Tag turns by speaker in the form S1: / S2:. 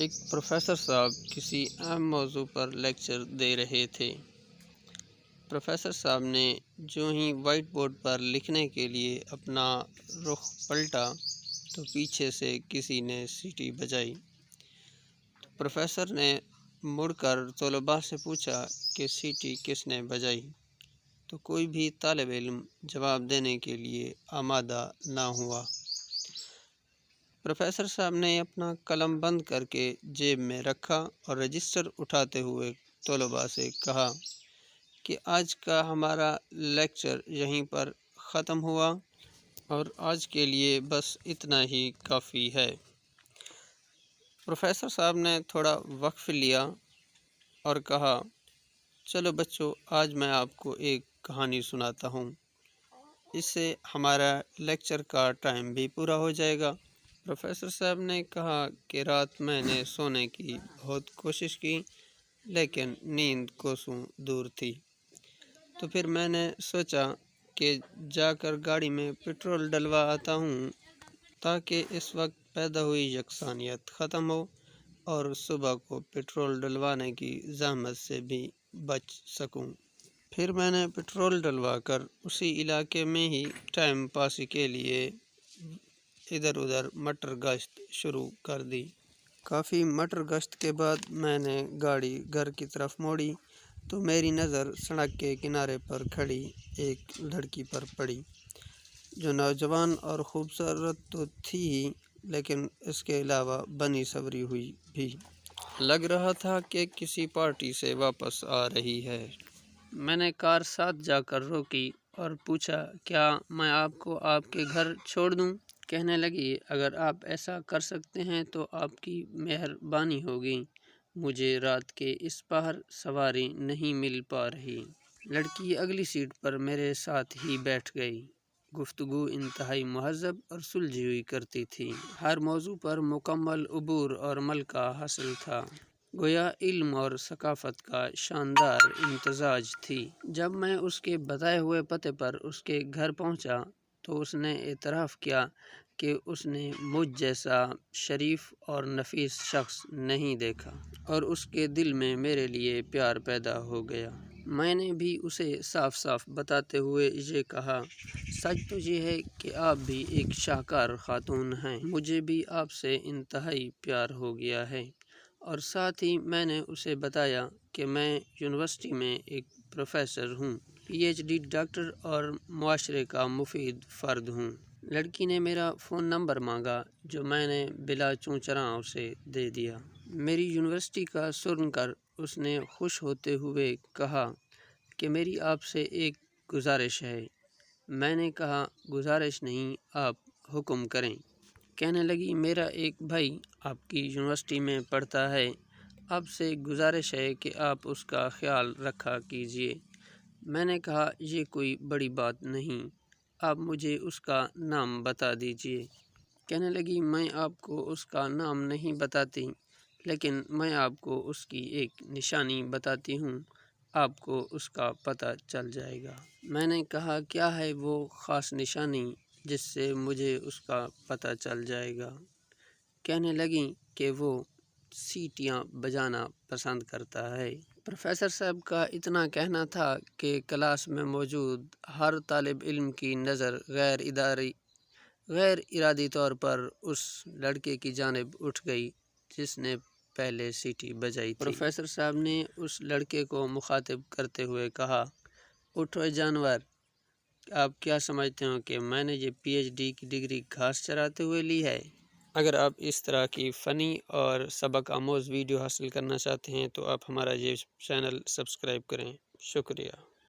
S1: ایک پروفیسر صاحب کسی اہم موضوع پر لیکچر دے رہے تھے۔ پروفیسر صاحب نے جو ہی وائٹ بورڈ پر لکھنے کے لیے اپنا رخ پلٹا تو پیچھے سے کسی نے سیٹی بجائی۔ پروفیسر نے مڑ کر طلباء سے پوچھا کہ سیٹی کس نے بجائی، تو کوئی بھی طالب علم جواب دینے کے لیے آمادہ نہ ہوا۔ پروفیسر صاحب نے اپنا قلم بند کر کے جیب میں رکھا اور رجسٹر اٹھاتے ہوئے طلباء سے کہا کہ آج کا ہمارا لیکچر یہیں پر ختم ہوا اور آج کے لیے بس اتنا ہی کافی ہے۔ پروفیسر صاحب نے تھوڑا وقف لیا اور کہا، چلو بچوں، آج میں آپ کو ایک کہانی سناتا ہوں، اس سے ہمارا لیکچر کا ٹائم بھی پورا ہو جائے گا۔ پروفیسر صاحب نے کہا کہ رات میں نے سونے کی بہت کوشش کی لیکن نیند کوسوں دور تھی، تو پھر میں نے سوچا کہ جا کر گاڑی میں پٹرول ڈلوا آتا ہوں تاکہ اس وقت پیدا ہوئی یکسانیت ختم ہو اور صبح کو پٹرول ڈلوانے کی زحمت سے بھی بچ سکوں۔ پھر میں نے پٹرول ڈلوا کر اسی علاقے میں ہی ٹائم پاس کے لیے ادھر ادھر مٹر گشت شروع کر دی۔ کافی مٹر گشت کے بعد میں نے گاڑی گھر کی طرف موڑی تو میری نظر سڑک کے کنارے پر کھڑی ایک لڑکی پر پڑی، جو نوجوان اور خوبصورت تو تھی ہی لیکن اس کے علاوہ بنی سنوری ہوئی بھی لگ رہا تھا کہ کسی پارٹی سے واپس آ رہی ہے۔ میں نے کار ساتھ جا کر روکی اور پوچھا، کیا میں آپ کو آپ کے گھر چھوڑ دوں؟ کہنے لگی، اگر آپ ایسا کر سکتے ہیں تو آپ کی مہربانی ہوگی، مجھے رات کے اس پہر سواری نہیں مل پا رہی۔ لڑکی اگلی سیٹ پر میرے ساتھ ہی بیٹھ گئی۔ گفتگو انتہائی مہذب اور سلجھی ہوئی کرتی تھی، ہر موضوع پر مکمل عبور اور ملکہ حاصل تھا، گویا علم اور ثقافت کا شاندار امتزاج تھی۔ جب میں اس کے بتائے ہوئے پتے پر اس کے گھر پہنچا تو اس نے اعتراف کیا کہ اس نے مجھ جیسا شریف اور نفیس شخص نہیں دیکھا اور اس کے دل میں میرے لیے پیار پیدا ہو گیا۔ میں نے بھی اسے صاف صاف بتاتے ہوئے یہ کہا، سچ تو یہ ہے کہ آپ بھی ایک شاہکار خاتون ہیں، مجھے بھی آپ سے انتہائی پیار ہو گیا ہے۔ اور ساتھ ہی میں نے اسے بتایا کہ میں یونیورسٹی میں ایک پروفیسر ہوں، پی ایچ ڈی ڈاکٹر اور معاشرے کا مفید فرد ہوں۔ لڑکی نے میرا فون نمبر مانگا جو میں نے بلا چوں چراں اسے دے دیا۔ میری یونیورسٹی کا سن کر اس نے خوش ہوتے ہوئے کہا کہ میری آپ سے ایک گزارش ہے۔ میں نے کہا، گزارش نہیں، آپ حکم کریں۔ کہنے لگی، میرا ایک بھائی آپ کی یونیورسٹی میں پڑھتا ہے، آپ سے گزارش ہے کہ آپ اس کا خیال رکھا کیجیے۔ میں نے کہا، یہ کوئی بڑی بات نہیں، آپ مجھے اس کا نام بتا دیجیے۔ کہنے لگی، میں آپ کو اس کا نام نہیں بتاتی لیکن میں آپ کو اس کی ایک نشانی بتاتی ہوں، آپ کو اس کا پتہ چل جائے گا۔ میں نے کہا، کیا ہے وہ خاص نشانی جس سے مجھے اس کا پتہ چل جائے گا؟ کہنے لگی کہ وہ سیٹیاں بجانا پسند کرتا ہے۔ پروفیسر صاحب کا اتنا کہنا تھا کہ کلاس میں موجود ہر طالب علم کی نظر غیر ارادی طور پر اس لڑکے کی جانب اٹھ گئی جس نے پہلے سیٹی بجائی تھی۔ پروفیسر صاحب نے اس لڑکے کو مخاطب کرتے ہوئے کہا، اٹھو جانور، آپ کیا سمجھتے ہو کہ میں نے یہ پی ایچ ڈی کی ڈگری گھاس چراتے ہوئے لی ہے؟ اگر آپ اس طرح کی فنی اور سبق آموز ویڈیو حاصل کرنا چاہتے ہیں تو آپ ہمارا یہ چینل سبسکرائب کریں۔ شکریہ۔